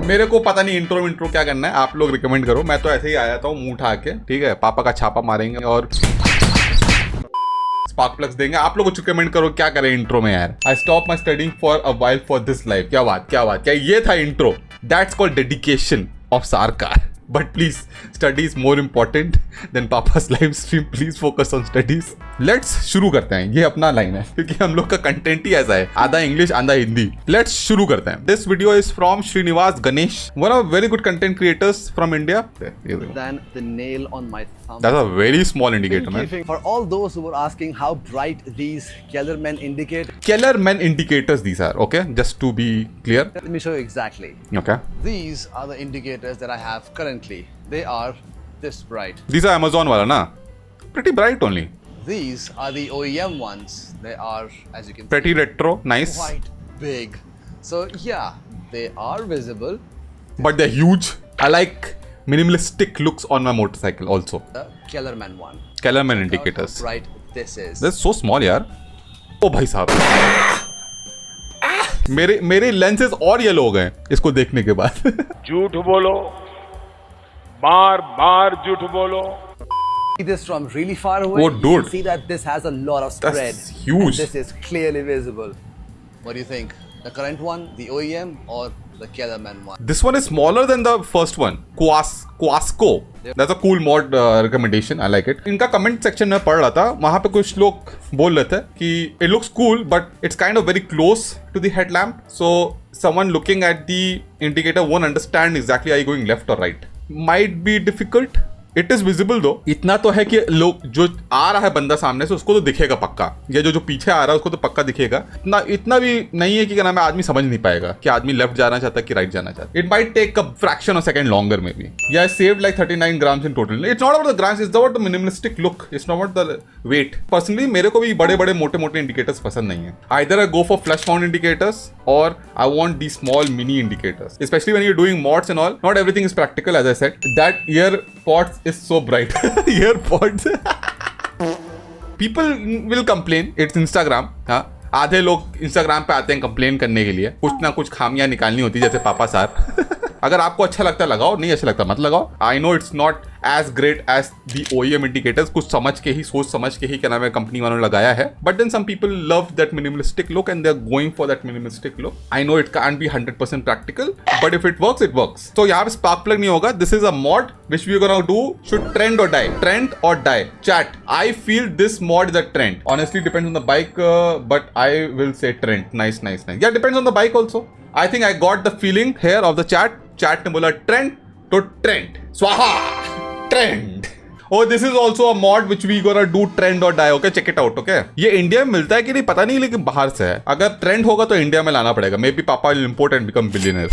मेरे को पता नहीं इंट्रो क्या करना है, आप लोग रिकमेंड करो। मैं तो ऐसे ही आया था मुंह उठा के, ठीक है, पापा का छापा मारेंगे और स्पार्क प्लग्स देंगे। आप लोग कुछ रिकमेंड करो क्या करें इंट्रो में यार। I stop my studying for a while for this life. क्या बात क्या ये था intro. That's called dedication of Sarkar. But please, study is more important than Papa's live stream. Please focus on studies. Let's शुरू करते हैं। ये अपना लाइन है क्योंकि हम लोग का कंटेंट ही ऐसा है, आधा इंग्लिश आधा हिंदी। Let's शुरू करते हैं। This video is from Srinivas Ganesh, one of very good content creators from India. Than the nail on my thumb. That's a very small indicator, man. For all those who were asking how bright these Kellerman indicate. Kellerman indicators these are, okay? Just to be clear. Let me show you exactly. Okay. These are the indicators that I have currently. They are this bright. These are Amazon wala na? Pretty bright only. These are the OEM ones. They are, as you can Pretty see, retro, nice. quite big. So yeah, they are visible. But they're huge. I like minimalistic looks on my motorcycle also. The Kellerman one. Kellerman Look indicators. how bright this is. This is so small यार। ओ भाई साहब, मेरे lenses और yellow हो गए इसको देखने के बाद। झूठ बोलो, बार बार झूठ बोलो। See this from really far away. Oh, You dude. can see that this has a lot of That's spread. huge. And this is clearly visible. What do you think? The current one, the OEM, or the Kellerman one? This one is smaller than the first one. Quasco. That's a cool mod recommendation. I like it. इनका comment section में पढ़ रहा था, वहाँ पे कुछ लोग बोल रहे थे कि it looks cool, but it's kind of very close to the headlamp. So someone looking at the indicator won't understand exactly are you going left or right. Might be difficult. It is visible though. इतना तो है कि लोग जो आ रहा है बंदा सामने से उसको तो दिखेगा पक्का, या जो पीछे आ रहा है उसको तो पक्का दिखेगा। इतना भी नहीं है कि क्या नाम है आदमी समझ नहीं पाएगा कि आदमी लेफ्ट जाना चाहता है कि राइट जाना चाहता है। It might take a fraction of second longer maybe. या saved like 39 grams in total. It's not about the grams, it's about the minimalistic look. It's not about the weight. Personally मेरे को भी बड़े मोटे indicators पसंद नहीं है। Either I go for flush mount indicators or I want these small mini indicators. Especially when you're doing mods and all, not everything is practical as I said. That earpods is so bright. Earpods. People will complain. It's Instagram. हाँ, आधे लोग Instagram पे आते हैं complain करने के लिए, कुछ ना कुछ खामियां निकालनी होती है, जैसे पापा साहब। अगर आपको अच्छा लगता है लगाओ, नहीं अच्छा लगता मत लगाओ। I know it's not as great as the OEM indicators, कुछ समझ के ही सोच समझ के ही क्या नाम है कंपनी वालों ने लगाया है, but then some people love that minimalistic look and they are going for that minimalistic look. I know it can be 100% practical, but if it works. तो यहाँ पे स्पार्क प्लग नहीं होगा। This is a mod which we gonna do. Should trend और die, trend और die. Chat, I feel this mod is a trend. Honestly depends on the bike, but I will say trend. Nice. Yeah, depends on the bike also. I think I got the feeling here of the chat ने बोला trend to trend. Swaha! Trend. Oh, this is also a mod which we gonna do trend or die. Okay, check it out. Okay. ये India में मिलता है कि नहीं पता नहीं, लेकिन बाहर से है। अगर ट्रेंड होगा तो इंडिया में लाना पड़ेगा। Maybe Papa will import and become billionaire.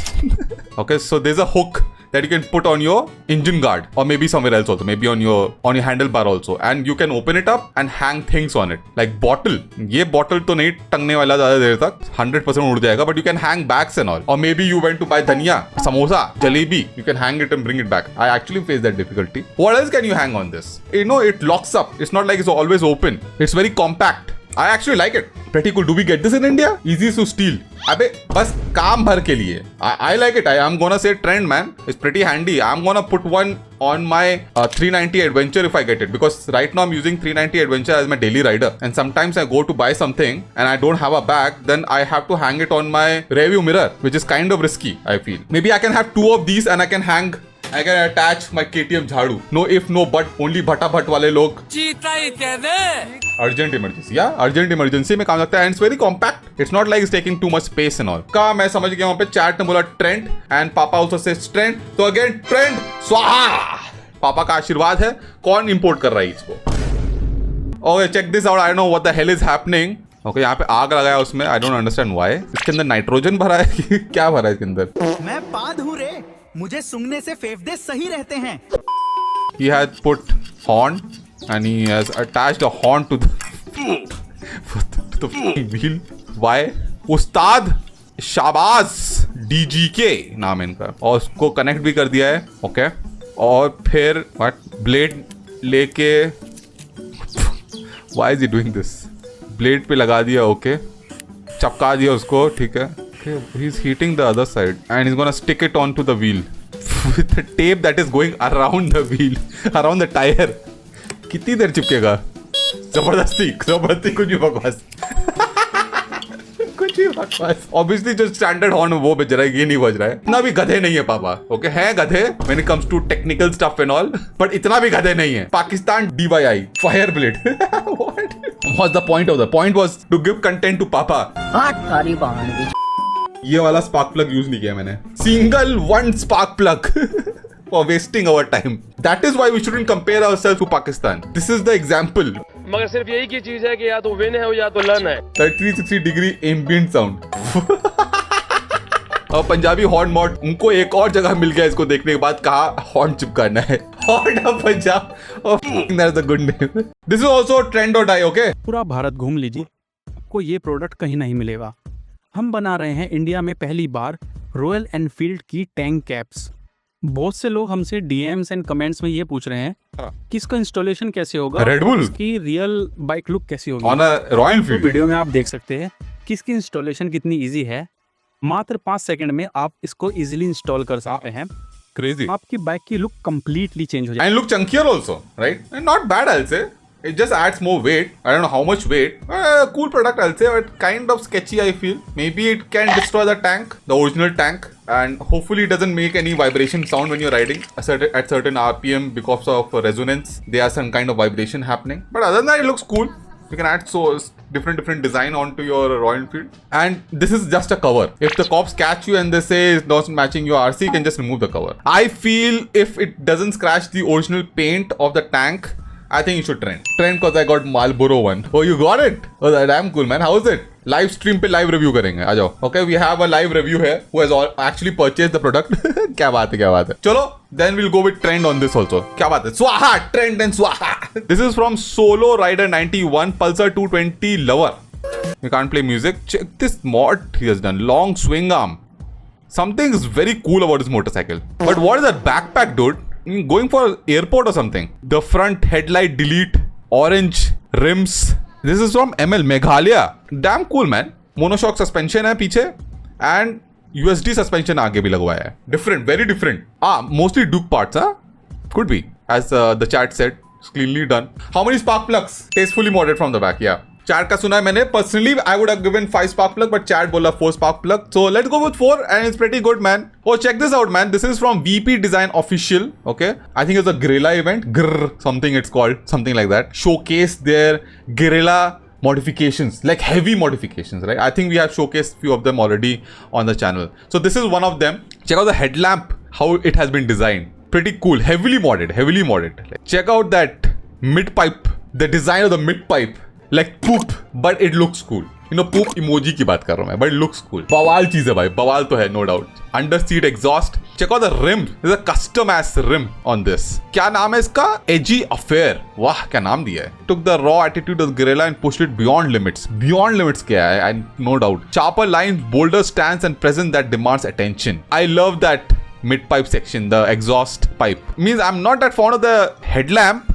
Okay, so there's a hook that you can put on your engine guard or maybe somewhere else also, maybe on your handlebar also, and you can open it up and hang things on it like bottle. ये bottle तो नहीं टंगने वाला ज्यादा देर तक, 100% उड़ जाएगा, but you can hang bags and all. Or maybe you went to buy धनिया, samosa, jalebi, you can hang it and bring it back. I actually face that difficulty. What else can you hang on this? You know, it locks up. It's not like it's always open. It's very compact. I actually like it. Pretty cool. Do we get this in India? Easy to steal. अबे बस काम भर के लिए. I like it. I am gonna say trend, man. It's pretty handy. I'm gonna put one on my 390 Adventure if I get it, because right now I'm using 390 Adventure as my daily rider, and sometimes I go to buy something and I don't have a bag, then I have to hang it on my rearview mirror, which is kind of risky, I feel. Maybe I can have 2 of these and I can attach my KTM झाड़ू. No if no but, only भटा भट वाले लोग चीता ही कह दे। Urgent emergency, या urgent emergency में काम लगता है, and it's very compact. It's not like it's taking too much space and all. का मैं समझ गया वहां पे चैट ने बोला ट्रेंड एंड पापा आल्सो सेज ट्रेंड, तो अगेन ट्रेंड स्वाहा. पापा का आशीर्वाद है. कौन इंपोर्ट कर रहा है इसको? Okay, check this out. I don't know what the hell is happening. Okay, यहाँ पे आग लगाया उसमें. I don't understand why. इसके अंदर नाइट्रोजन भरा है कि क्या भरा है इसके अंदर? मैं पाद हूँ रे, मुझे सूंघने से फेफड़े सही रहते हैं. He had put horn and he has attached a horn to the wheel. Why? Ustad Shahbaz DGK नाम है इनका, और उसको कनेक्ट भी कर दिया है. ओके, और फिर ब्लेड लेके Why is he doing this? Blade पे लगा दिया. ओके, चपका दिया उसको. ठीक है, Okay, he's heating the other side and he's gonna stick it onto the wheel with the tape that is going around the wheel, around the tire. कितनी देर चिपकेगा? जबरदस्ती कुछ भी बकवास. Obviously जो स्टैंडर्ड हॉर्न वो बज रहा है, ये नहीं बज रहा है. इतना भी गधे नहीं है पापा. ओके है गधे when it comes to technical stuff and all, but इतना भी गधे नहीं है. Pakistan DYI fire blade. What was the point of the point was to give content to पापा. ये वाला स्पार्क प्लग यूज नहीं किया मैंने. Single one spark plug for wasting our time. That is why we shouldn't compare ourselves to Pakistan. This is the example. मगर सिर्फ यही की चीज है कि या तो विन है या तो लन है. 360 डिग्री एम्बिएंट साउंड. और पंजाबी हॉर्न मॉड, उनको एक और जगह मिल गया इसको देखने के बाद, कहा हॉर्न चिपकाना है. Horn of Punjab. That's a good name. This is also trend or die, okay? पूरा भारत घूम लीजिए, आपको ये प्रोडक्ट कहीं नहीं मिलेगा. हम बना रहे हैं इंडिया में पहली बार रॉयल एनफील्ड की टैंक कैप्स. बहुत से लोग हमसे डीएम्स एंड कमेंट्स में ये पूछ रहे हैं कि इसका इंस्टॉलेशन कैसे होगा, Red Bull? इसकी रियल बाइक लुक कैसी होगी. On a Royal Enfield. तो वीडियो में आप देख सकते हैं कि इसकी इंस्टॉलेशन कितनी इजी है. मात्र 5 सेकंड में आप इसको इजीली इंस्टॉल कर सकते हैं. Crazy. आपकी बाइक की लुक कंप्लीटली चेंज हो जाएगी. And look chunkier also, right? And not bad, I'll say. It just adds more weight. I don't know how much weight. Cool product, I'll say, but kind of sketchy, I feel. Maybe it can destroy the tank, the original tank, and hopefully it doesn't make any vibration sound when you're riding at certain RPM because of resonance. There's some kind of vibration happening. But other than that, it looks cool. You can add so different design onto your Royal Enfield. And this is just a cover. If the cops catch you and they say it's not matching your RC, you can just remove the cover. I feel if it doesn't scratch the original paint of the tank, I think you should trend because I got Marlboro one. Oh, you got it? Oh, that's damn cool, man. How is it? Live stream पे live review करेंगे. आ जाओ. Okay, we have a live review here who has actually purchased the product. क्या बात है. चलो, then we'll go with trend on this also. क्या बात है? Swaha, trend and swaha. This is from Solo Rider 91 Pulsar 220 Lover. You can't play music. Check this mod he has done. Long swing arm. Something is very cool about this motorcycle. But what is that backpack, dude? Going for airport or something. The front headlight delete, orange rims. This is from ML Meghalaya. Damn cool, man. Monoshock suspension है पीछे and USD suspension आगे भी लगवाया है. Different, very different. Mostly Duke parts, huh? Could be. As the chat said, it's cleanly done. How many spark plugs? Tastefully modded from the back, yeah. Chat का सुना है मैंने. Personally, I would have given 5 spark plug, but chat बोला 4 spark plug. So let's go with 4, and it's pretty good, man. Oh, check this out, man. This is from VP Design Official. Okay, I think it's a guerrilla event. Something it's called, something like that. Showcase their guerrilla modifications, like heavy modifications, right? I think we have showcased few of them already on the channel. So this is one of them. Check out the headlamp, how it has been designed. Pretty cool. Heavily modded. Check out that mid pipe. The design of the mid pipe. Like poop, but it looks cool. You know, poop emoji की बात कर रहा हूँ मैं, but it looks cool. बवाल चीज है भाई, बवाल तो है, no doubt. Under seat exhaust. Check out the rim. There's a custom ass rim on this. क्या नाम है इसका? Edgy Affair. वाह, क्या नाम दिया है. Took the raw attitude of Guerrilla and pushed it beyond limits. Beyond limits क्या है? No doubt. Sharper lines, bolder stance and presence that demands attention. I love that mid pipe section, the exhaust pipe. Means I'm not that fond of the headlamp,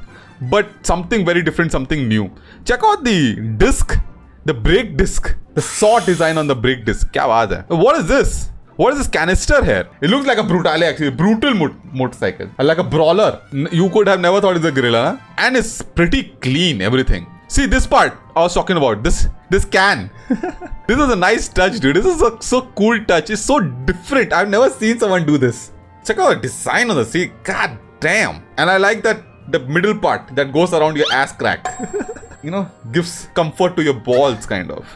but something very different, something new. Check out the disc, the brake disc, the saw design on the brake disc. क्या बात है? What is this? What is this canister here? It looks like a Brutale actually, brutal motorcycle, like a brawler. You could have never thought it's a Guerrilla, huh? And it's pretty clean, everything. See this part I was talking about. This can. This is a nice touch, dude. This is a so cool touch. It's so different. I've never seen someone do this. Check out the design on the seat. God damn. And I like that the middle part that goes around your ass crack. You know, gives comfort to your balls, kind of.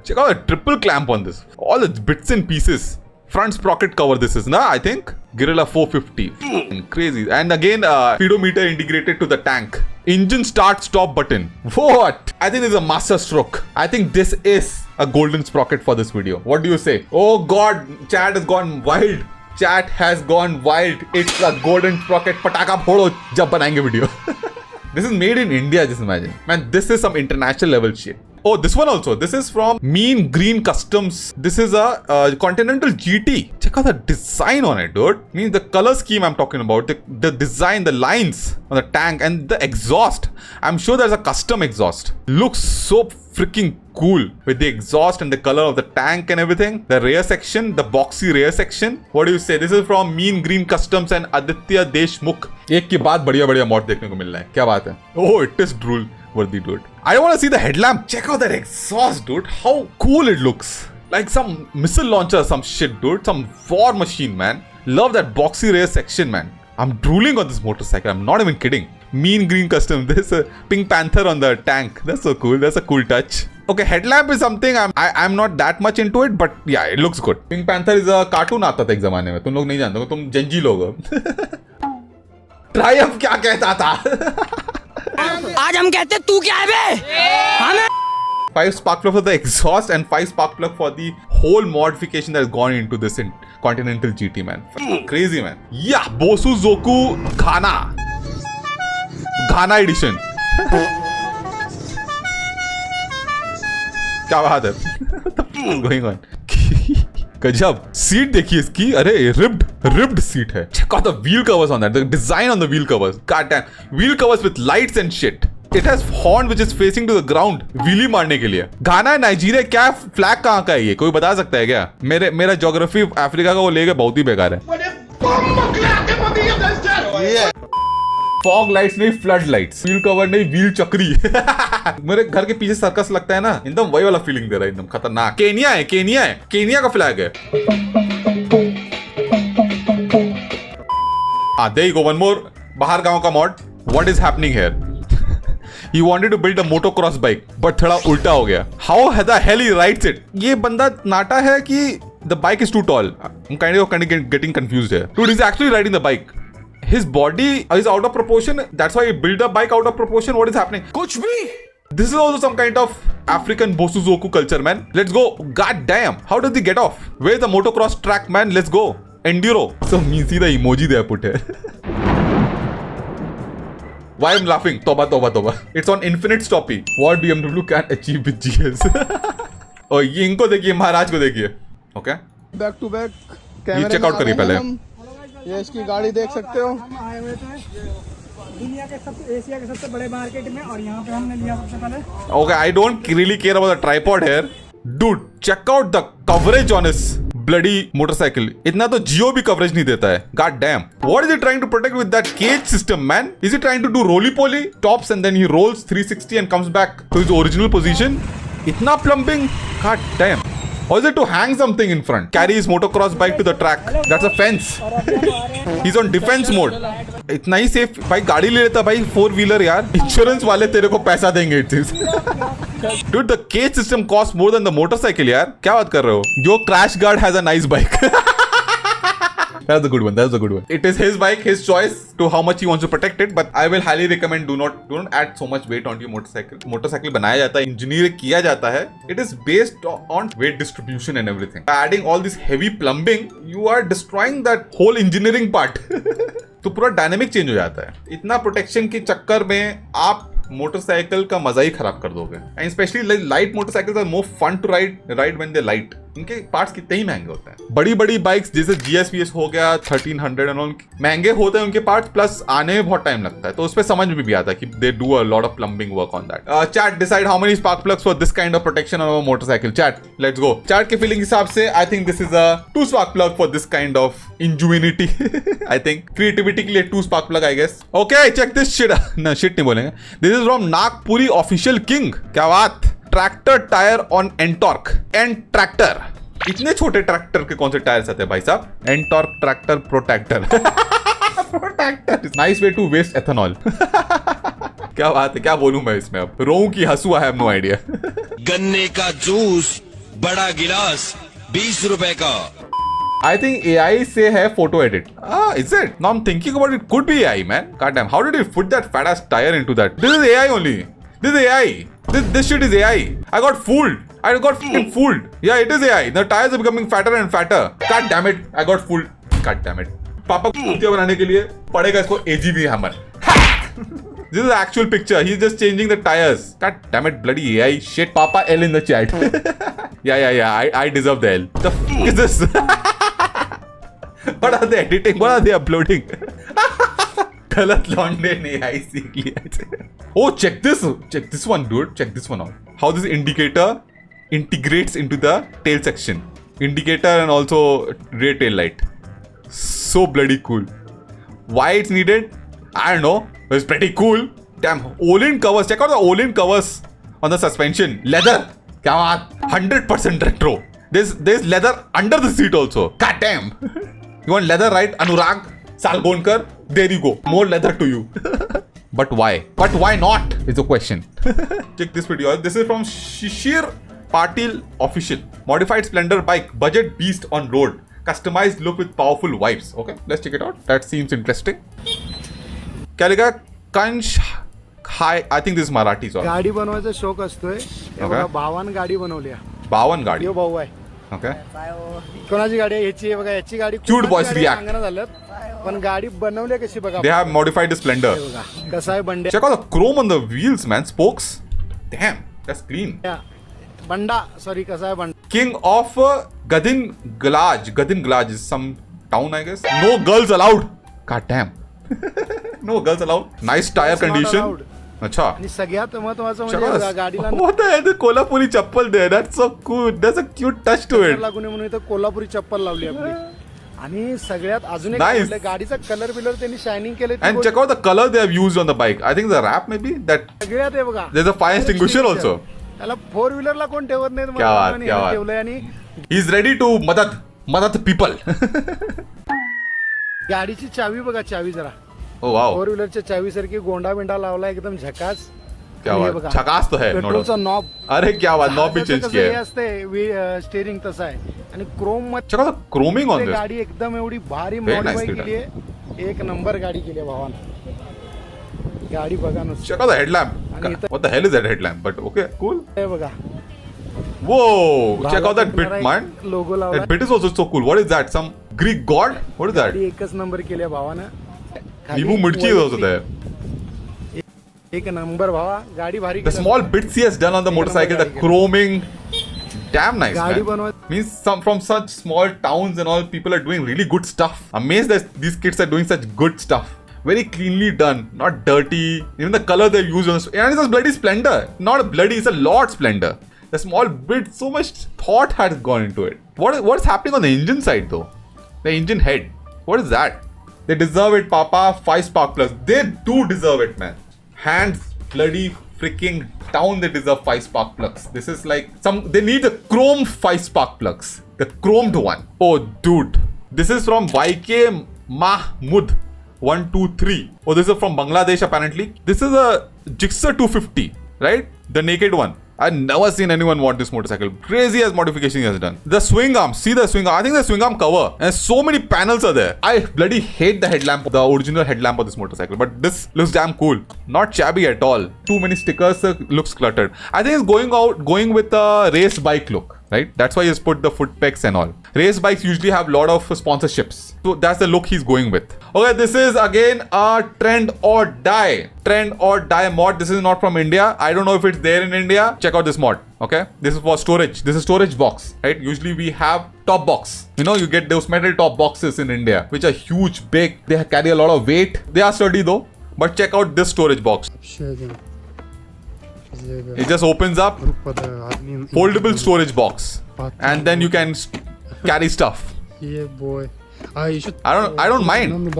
Check out the triple clamp on this. All the bits and pieces. Front sprocket cover this is, I think. Guerrilla 450. Crazy. And again, speedometer integrated to the tank. Engine start stop button. What? I think this is a master stroke. I think this is a golden sprocket for this video. What do you say? Oh God, chat has gone wild. Chat has gone wild. It's a golden sprocket. Pataka phodo jab banayenge video. This is made in India, just imagine. Man, this is some international level shit. Oh, this one also. This is from Mean Green Customs. This is a Continental GT. Check out the design on it, dude. Means the color scheme I'm talking about. The design, the lines on the tank and the exhaust. I'm sure there's a custom exhaust. Looks so freaking cool with the exhaust and the color of the tank and everything. The rear section, the boxy rear section. What do you say? This is from Mean Green Customs and Aditya Deshmukh. एक के बाद बढ़िया mod देखने को मिल रहा है. क्या बात है? Oh, it is drool worthy, dude. I want to see the headlamp. Check out that exhaust, dude. How cool it looks. Like some missile launcher, some shit, dude. Some war machine, man. Love that boxy rear section, man. I'm drooling on this motorcycle. I'm not even kidding. Mean Green Custom. There's a Pink Panther on the tank. That's so cool. That's a cool touch. Okay, headlamp is something I'm not that much into it, but yeah, it looks good. Pink Panther is a cartoon आता था एक जमाने में. तुम लोग नहीं जानते हो, तुम जंजी लोग हो. ट्रायम्फ क्या कहता था? आज हम कहते तू क्या है बे? 5 spark plug for the exhaust and 5 spark plug for the whole modification that has gone into this in Continental GT, man. Crazy, man. Yeah, Bosu Zoku Ghana edition. क्या बात है? What the fuck is going on? गजब. Seat देखिए इसकी. अरे ribbed seat है. Check out the wheel covers on that. The design on the wheel covers. God damn. Wheel covers with lights and shit. It has horn which is facing to the ground. Wheelie मारने के लिए. गाना Nigeria क्या flag कहाँ का है ये? कोई बता सकता है क्या? मेरा ज्योग्राफी अफ्रीका का वो लेके बहुत ही बेकार है. फॉग लाइट्स नहीं, फ्लड लाइट्स. व्हील कवर नहीं, व्हील चक्री. मेरे घर के पीछे सर्कस लगता है ना, एकदम वही वाला फीलिंग दे रहा है, एकदम खतरनाक. केनिया का फ्लैग है. There you go, one more बाहर गांव का mod. What is happening here? He wanted to build a motocross bike, but थोड़ा उल्टा हो गया. How the hell he rides it? ये बंदा नाटा है कि the bike is too tall. I'm kind of getting confused here. Dude, he's actually riding the bike. His body is out of proportion. That's why he built a bike out of proportion. What is happening? कुछ भी. This is also some kind of African Bosuzoku culture, man. Let's go. God damn. How does he get off? Where's the motocross track, man? Let's go. Enduro. So me see the emoji they put here. Why I'm laughing? Toba. It's on infinite stoppy. What BMW can achieve with GS? और ये इनको देखिए, महाराज को देखिए. Okay? Back to back ये कैमरे checkout करिए पहले. ये इसकी गाड़ी देख सकते हो. हम आए हुए थे दुनिया के एशिया के सबसे बड़े मार्केट में और यहाँ पे हमने लिया सबसे पहले. Okay, I don't really care about the tripod here. Dude, check out the coverage on his bloody motorcycle. इतना तो Jio भी coverage नहीं देता है. God damn. What is he trying to protect with that cage system, man? Is he trying to do roly-poly? Tops and then he rolls 360 and comes back to his original position? इतना plumbing? God damn. Or is it to hang something in front? Carry his motocross bike to the track. That's a fence. He's on defense mode. इतना ही safe भाई गाड़ी ले लेता भाई 4-wheeler यार. Insurance वाले तेरे को पैसा देंगे. Dude, the cage system costs more than the motorcycle यार. क्या बात कर रहे हो? Your crash guard has a nice bike. That's a good one. It is his bike, his choice to how much he wants to protect it. But I will highly recommend do not add so much weight onto your motorcycle. Motorcycle बनाया जाता है, engineer किया जाता है. It is based on weight distribution and everything. By adding all this heavy plumbing, you are destroying that whole engineering part. तो पूरा dynamic change हो जाता है. इतना प्रोटेक्शन के चक्कर में आप मोटरसाइकिल का मजा ही खराब कर दोगे. And specially light motorcycles are more fun to ride when they light. इनके पार्ट्स कितने ही महंगे होते हैं. बड़ी बाइक्स जैसे GS हो गया 1300 एंड ऑल महंगे होते हैं उनके पार्ट्स, प्लस आने में बहुत टाइम लगता है. तो उस पर समझ में भी आता है कि they do a lot of plumbing work on that. Chat decide how many spark plugs for this kind of protection on a motorcycle. Chat let's go. Chat के फीलिंग हिसाब से I think this is a 2 spark plug for this kind of ingenuity. I think creativity के लिए 2 spark plug I guess. Okay, check this shit. ना shit नहीं बोलेंगे. This is from Nagpuri official king. क्या बात. Tractor tyre on Ntorq and tractor. इतने छोटे tractor के कौन से टायर्स आते हैं भाई साहब? Ntorq tractor protector. Protector nice way to waste ethanol. क्या बात है. क्या बोलूं मैं इसमें अब. रोऊं की हंसू? I have no idea. गन्ने का जूस बड़ा गिलास 20 रुपए का. I think AI से है photo edit. Is it? Now I'm thinking about it. Could be AI, man. God damn. How did he put that fat ass tire into that? This is AI only. This is AI. This shit is AI. I got fooled. I got fucking fooled. Yeah, it is AI. The tires are becoming fatter and fatter. God damn it. I got fooled. God damn it. पापा को कुत्तियां बनाने के लिए पड़ेगा इसको AGV hammer. This is the actual picture. He's just changing the tires. God damn it, bloody AI shit. Papa L in the chat. Yeah. I deserve the L. The fuck is this? What are they editing? What are they uploading? गलत लौंडे ने AI सीख लिया. Oh, check this one, dude. Check this one out. how this indicator integrates into the tail section. Indicator and also rear tail light. So bloody cool. Why it's needed? I don't know. But it's pretty cool. Damn, Olin covers. Check out the Olin covers on the suspension. Leather. क्या बात? 100% retro. There's leather under the seat also. God damn. You want leather, right? Anurag Salgonkar. There you go. More leather to you. But why? But why not? Is the question. Check this video. This is from Shishir Patil Official. Modified Splendor bike. Budget beast on road. Customized look with powerful vibes. Okay, let's check it out. That seems interesting. क्या लिखा? Kanch High. I think this is Marathi song. गाडी बनवायचा शौक असतोय. हे बघा, भावान गाडी बनवली आहे. 52 गाडी. यो भाऊ आहे. Okay. कोणाची गाडी आहे? याची आहे बघा, याची गाडी. Cute boys react. सांगणं झालं. पण गाडी बनवली कशी बघा. They have modified the Splendor. हे बघा, कसं आहे बंड्या. Check out the chrome on the wheels, man. Spokes. Damn, that's clean. Banda, sorry, कसा आहे बंडा. King of Gadin Glaj. Gadin Glaj is some town, I guess. No girls allowed. God damn. No girls allowed. Nice tire Girls not condition. allowed. अच्छा. आणि सगळ्यात महत्वाचं Check म्हणजे out बघा, this. गाडीला What the hell? The Kolhapuri chappal there. That's so cool. That's a cute touch to it. लागून म्हणून इथं कोल्हापुरी चप्पल लावली आपली. आणि सगळ्यात अजून एक Nice. म्हटलं, गाडीचा कलर बिलर त्यांनी शायनिंग केले. And check out the color they have used on the bike. I think the wrap maybe that सगळ्यात आहे बघा. there's a fire extinguisher also. त्याला 4 व्हीलरला कोण ठेवत नाही. क्या बात, क्या बात. ठेवलंय. आणि He's ready to madad people. गाडीची चावी बघा, चावी जरा Oh wow. 4 व्हीलरच्या चावी सारखी गोंडा बिंडा लावला, एकदम झकास. क्या आणि हे बात. बघा, झकास तो है. पेट्रोलचा नॉब. अरे क्या बात. नॉब भी चेंज किया है. असते स्टेअरिंग तसं आहे. आणि क्रोम मध्ये Check out the chroming on this. गाडी एकदम एवढी भारी Very मॉडिफाय nicely केली आहे. एक नंबर गाडी केली आहे भावानं. गाडी बघा नुसतं. Check out the headlamp. आणि इथं- What the hell is that headlamp? But okay, cool. हे बघा, Whoa! Check out that bit, man. लोगो लावला. That bit is also so cool. What is that? Some Greek god? What is that? गाडी एकच number केली आहे भावानं. खाली Vivu Mudki is also there. एक number भावा, गाडी भारी The केली. small bits he has done on the motorcycle, the chroming. Damn nice, गाडी man. बनवत. Means some from such small towns and all, people are doing really good stuff. Amazed that these kids are doing such good stuff. Very cleanly done, not dirty. Even the color they use on, and it's a bloody Splendor. Not a bloody, it's a lot Splendor. The small bit, so much thought has gone into it. What's happening on the engine side though? The engine head. What is that? They deserve it, Papa. 5 spark plugs. They do deserve it, man. Hands bloody freaking down. They deserve 5 spark plugs. This is like they need a chrome 5 spark plugs. The chromed one. Oh, dude. This is from YK Mahmood 123. Oh, this is from Bangladesh apparently. This is a Gixxer 250, right? The naked one. I've never seen anyone want this motorcycle. Crazy as modification he has done. The swing arm. See the swing arm. I think the swing arm cover. And so many panels are there. I bloody hate the headlamp, the original headlamp of this motorcycle. But this looks damn cool. Not shabby at all. Too many stickers. Looks cluttered. I think it's going with a race bike look. Right? That's why he's put the foot pegs and all. Race bikes usually have a lot of sponsorships. So that's the look he's going with. Okay, this is again a Trend or Die. Trend or Die mod. This is not from India. I don't know if it's there in India. Check out this mod. Okay, this is for storage. This is storage box, right? Usually we have top box. You know, you get those metal top boxes in India, which are huge, big. They carry a lot of weight. They are sturdy though. But check out this storage box. It just opens up. Foldable storage box, and then you can carry stuff. Yeah, boy. I don't mind.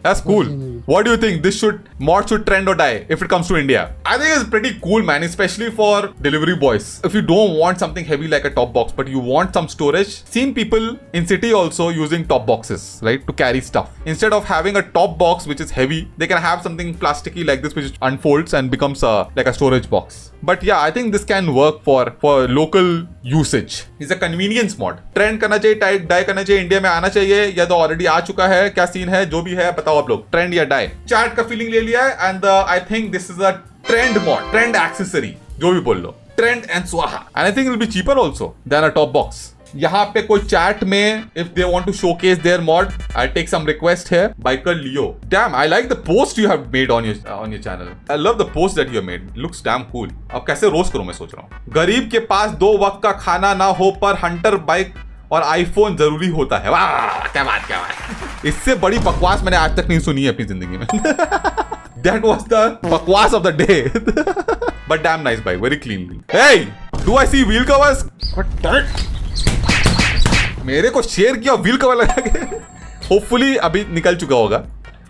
That's cool. What do you think? This mod should trend or die if it comes to India? I think it's pretty cool, man, especially for delivery boys. If you don't want something heavy like a top box, but you want some storage, seen people in city also using top boxes, right, to carry stuff. Instead of having a top box which is heavy, they can have something plasticky like this which unfolds and becomes like a storage box. But yeah, I think this can work for local usage. It's a convenience mod. Trend करना चाहिए, die करना चाहिए, India में आना चाहिए या तो already आ चुका है, क्या सीन है, जो भी है बताओ आप लोग. ट्रेंड या डाई. चैट का फीलिंग ले लिया है and I think this is a trend mod, trend accessory, जो भी बोल लो, ट्रेंड एंड स्वाहा. And I think it will be cheaper also than a top box. यहाँ पे कोई चैट में if they want to showcase their mod, I take some request here. Biker Leo. Damn, I like the post you have made on your channel. I love the post that you have made. Looks damn cool. अब कैसे roast करूं मैं सोच रहा हूँ. गरीब के पास 2 वक्त का खाना ना हो पर हंटर बाइक और आईफोन जरूरी होता है. वाह, क्या बात. इससे बड़ी बकवास मैंने आज तक नहीं सुनी है अपनी जिंदगी में. That was the बकवास of the day. but damn nice bike, very cleanly. Hey, do I see wheel covers? What that? मेरे को शेयर किया व्हील कवर लगा के. होपफुली अभी निकल चुका होगा.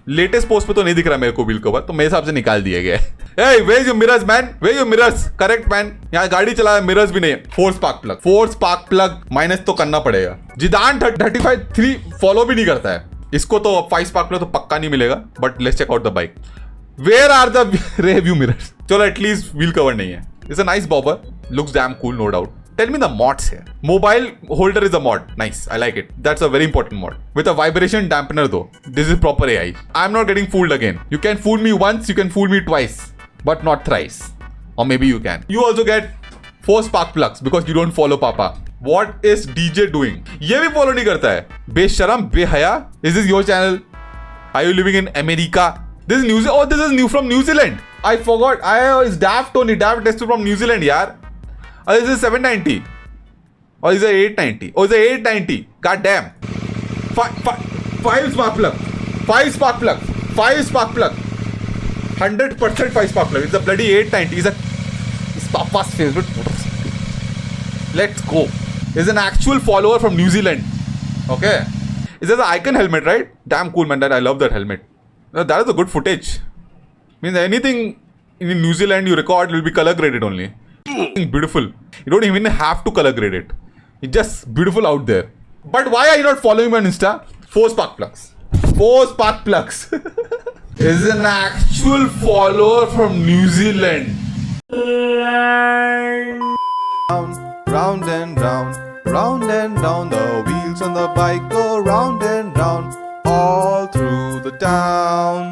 लेटेस्ट पोस्ट पे तो नहीं दिख रहा मेरे को व्हील कवर, तो मेरे हिसाब से निकाल दिया गया है. Hey, where's your mirrors, man? Where your mirrors? Correct, man. यहाँ गाड़ी चला मिरर्स भी नहीं है. फोर्स स्पार्क प्लग माइनस तो करना पड़ेगा. जिदान 35 फॉलो भी नहीं करता है. इसको तो 5 स्पार्क प्लग तो पक्का नहीं मिलेगा. But let's check out the bike. Where are the rear view mirrors? चलो एटलीस्ट व्हील कवर नहीं है. It's a nice bobber. Looks damn cool, no doubt. Tell me the mods here. Mobile holder is a mod. Nice. I like it. That's a very important mod. With a vibration dampener though. This is proper AI. I'm not getting fooled again. You can fool me once, you can fool me twice. But not thrice. Or maybe you can. You also get 4 spark plugs because you don't follow Papa. What is DJ doing? ये भी follow नहीं करता है. बेशरम, बेहया. Is this your channel? Are you living in America? This is New Zealand. Oh, this is new from New Zealand. I forgot. It's Daft Tony. Daft is from New Zealand, यार. Oh, this is 790. Or is it 890? Oh, it's 890. God damn. 5 spark plug. 5 spark plug. 5 spark plug. 100% 5 spark plug. It's a bloody 890. It's Papa's favorite motorcycle. Let's go. It's an actual follower from New Zealand. Okay. It's an Icon helmet, right? Damn cool, man. I love that helmet. That is a good footage. Means anything in New Zealand you record will be color graded only. Beautiful. You don't even have to color grade it. It's just beautiful out there. But why are you not following me on Insta? 4 spark plugs. 4 spark plugs. Is an actual follower from New Zealand. Round and round, round and round. The wheels on the bike go round and round all through the town.